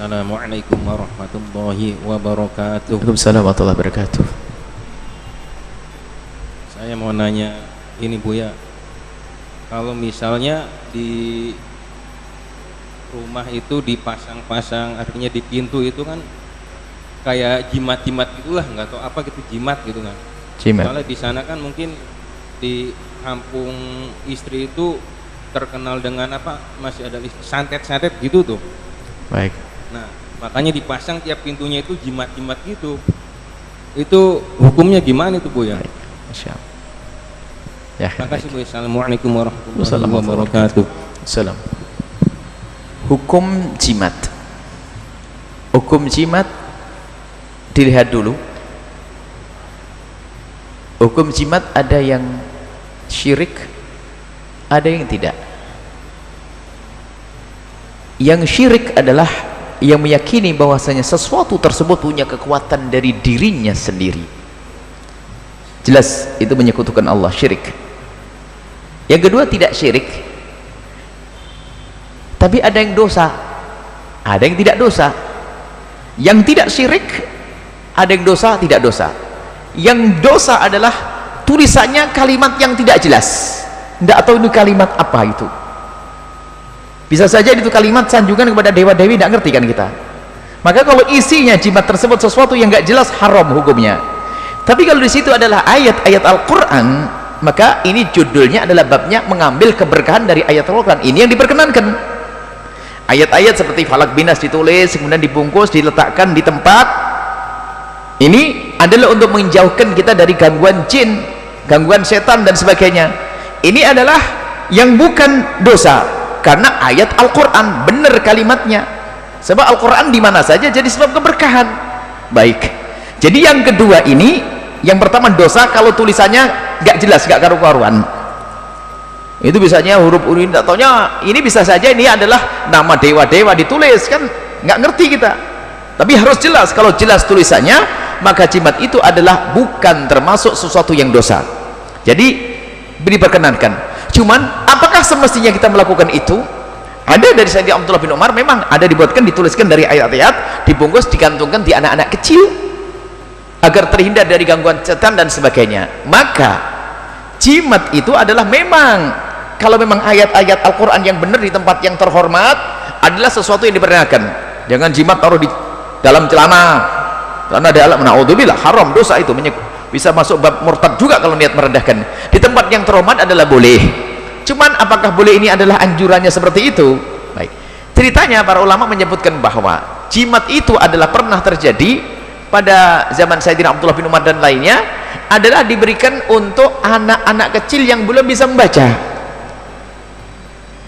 Assalamualaikum warahmatullahi wabarakatuh. Waalaikumsalam warahmatullahi wabarakatuh. Saya mau nanya ini Bu ya, kalau misalnya di rumah itu dipasang-pasang, artinya di pintu itu kan kayak jimat-jimat gitulah, nggak tahu apa gitu, jimat gitu kan. Jimat. Soalnya di sana kan mungkin di kampung istri itu terkenal dengan apa, masih ada santet-santet gitu tuh. Baik. Nah, makanya dipasang tiap pintunya itu jimat-jimat gitu. Itu hukumnya gimana itu Bu ya? Baik. Masya Allah. Ya, Terima kasih baik. Bu. Assalamualaikum warahmatullahi Wassalamualaikum wabarakatuh. Salam. Hukum jimat. Hukum jimat dilihat dulu. Hukum jimat ada yang syirik, ada yang tidak. Yang syirik adalah yang meyakini bahwasanya sesuatu tersebut punya kekuatan dari dirinya sendiri. Jelas itu menyekutukan Allah, syirik. Yang kedua tidak syirik, tapi ada yang dosa, ada yang tidak dosa. Yang tidak syirik, ada yang dosa, tidak dosa. Yang dosa adalah tulisannya kalimat yang tidak jelas, tidak tahu itu kalimat apa itu. Bisa saja itu kalimat sanjungan kepada dewa-dewi, tidak ngerti kan kita. Maka kalau isinya jimat tersebut sesuatu yang nggak jelas, haram hukumnya. Tapi kalau di situ adalah ayat-ayat Al-Quran, maka ini judulnya adalah babnya mengambil keberkahan dari ayat Al-Quran. Ini yang diperkenankan. Ayat-ayat seperti Falak Binas ditulis, kemudian dibungkus, diletakkan di tempat. Ini adalah untuk menjauhkan kita dari gangguan jin, gangguan setan dan sebagainya. Ini adalah yang bukan dosa. Karena ayat Al-Quran benar kalimatnya, sebab Al-Quran di mana saja jadi sebab keberkahan. Baik, jadi yang kedua ini, yang pertama dosa kalau tulisannya nggak jelas, nggak karu-karuan. Itu bisanya huruf-huruf ini, taunya ini bisa saja ini adalah nama dewa-dewa ditulis, kan nggak ngerti kita. Tapi harus jelas. Kalau jelas tulisannya, maka jimat itu adalah bukan termasuk sesuatu yang dosa. Jadi diperkenankan. Cuman apakah semestinya kita melakukan itu? Ada dari Sayyidina Abdullah bin Umar, memang ada dibuatkan, dituliskan dari ayat-ayat, dibungkus, digantungkan di anak-anak kecil agar terhindar dari gangguan setan dan sebagainya. Maka jimat itu adalah memang, kalau memang ayat-ayat Al-Quran yang benar di tempat yang terhormat, adalah sesuatu yang diperkenankan. Jangan jimat taruh di dalam celana, karena dalam, naudzubillah, haram, dosa itu, bisa masuk bab murtad juga kalau niat merendahkan. Di tempat yang terhormat adalah boleh. Cuman apakah boleh ini adalah anjurannya seperti itu? Baik. Ceritanya para ulama menyebutkan bahwa jimat itu adalah pernah terjadi pada zaman Sayyidina Abdullah bin Umar dan lainnya, adalah diberikan untuk anak-anak kecil yang belum bisa membaca.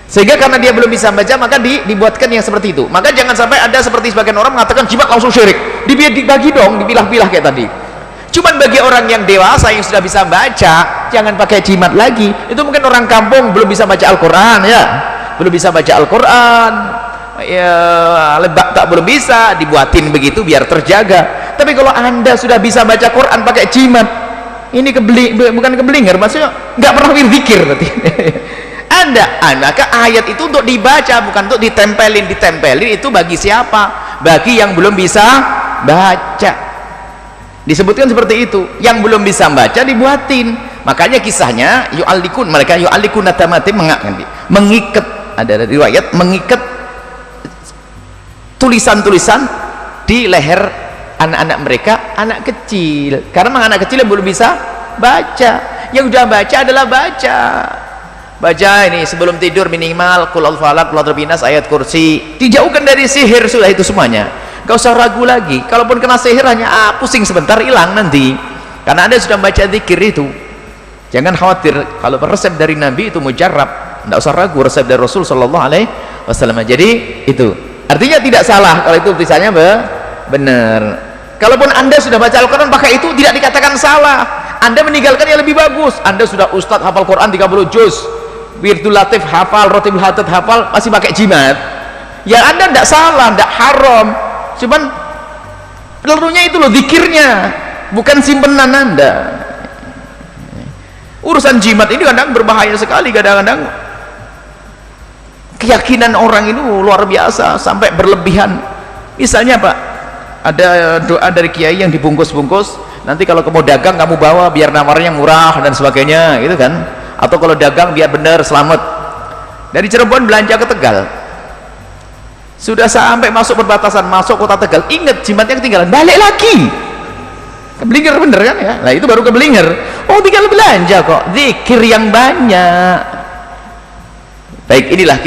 Sehingga karena dia belum bisa membaca, maka dibuatkan yang seperti itu. Maka jangan sampai ada seperti sebagian orang mengatakan jimat langsung syirik. Dibagi dong, dipilah-pilah kayak tadi. Cuman bagi orang yang dewasa yang sudah bisa baca, jangan pakai jimat lagi. Itu mungkin orang kampung belum bisa baca Al-Quran, ya, belum bisa baca Al-Quran, ya, lebak tak belum bisa, dibuatin begitu biar terjaga. Tapi kalau anda sudah bisa baca Quran pakai jimat, ini bukan keblinger, maksudnya nggak pernah berzikir berarti. Maka ayat itu untuk dibaca, bukan untuk ditempelin itu bagi siapa? Bagi yang belum bisa baca. Disebutkan seperti itu, yang belum bisa baca dibuatin. Makanya kisahnya mereka yu'allikun natamati, mengikat, ada riwayat mengikat tulisan-tulisan di leher anak-anak mereka, anak kecil. Karena memang anak kecil yang belum bisa baca. Yang sudah baca adalah baca ini sebelum tidur minimal qul huwallahu falaq, qul a'udzu binas, ayat kursi. Dijauhkan dari sihir, sudah itu semuanya. Gak usah ragu lagi. Kalaupun kena sihir hanya pusing sebentar, hilang nanti. Karena anda sudah baca zikir itu. Jangan khawatir. Kalau resep dari Nabi itu mujarrab, tidak usah ragu, resep dari Rasul Shallallahu Alaihi Wasallam. Jadi itu artinya tidak salah kalau itu tulisannya benar. Kalaupun anda sudah baca Al-Quran pakai itu, tidak dikatakan salah. Anda meninggalkan yang lebih bagus. Anda sudah ustadz hafal Quran 30 juz, Wirdul Latif hafal, Rotibul Hatad hafal, masih pakai jimat, ya anda tidak salah, tidak haram. Cuman pelurunya itu loh, zikirnya, bukan simpenan anda. Urusan jimat ini kadang berbahaya sekali. Kadang-kadang keyakinan orang itu luar biasa sampai berlebihan. Misalnya Pak, ada doa dari kiai yang dibungkus-bungkus, nanti kalau kamu dagang kamu bawa biar nawarnya murah dan sebagainya gitu kan, atau kalau dagang biar benar selamat. Dari Cirebon belanja ke Tegal, sudah sampai masuk perbatasan, masuk kota Tegal, ingat jimatnya ketinggalan, balik lagi. Keblinger bener kan ya? Nah itu baru keblinger. Oh tinggal belanja kok, zikir yang banyak. Baik, inilah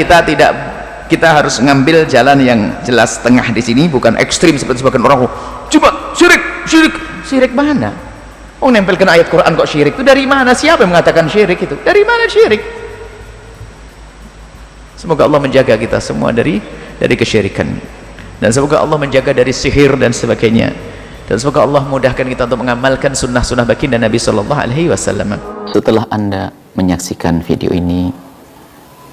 kita harus ngambil jalan yang jelas tengah di sini, bukan ekstrim seperti sebagian orang. Coba syirik mana? Oh nempelkan ayat Quran kok syirik? Itu dari mana? Siapa yang mengatakan syirik itu? Dari mana syirik? Semoga Allah menjaga kita semua dari kesyirikan, dan semoga Allah menjaga dari sihir dan sebagainya, dan semoga Allah mudahkan kita untuk mengamalkan sunnah-sunnah baginda Nabi Sallallahu Alaihi Wasallam. Setelah Anda menyaksikan video ini,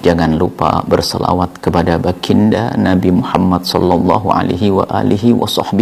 jangan lupa berselawat kepada baginda Nabi Muhammad Sallallahu Alaihi Wasallam.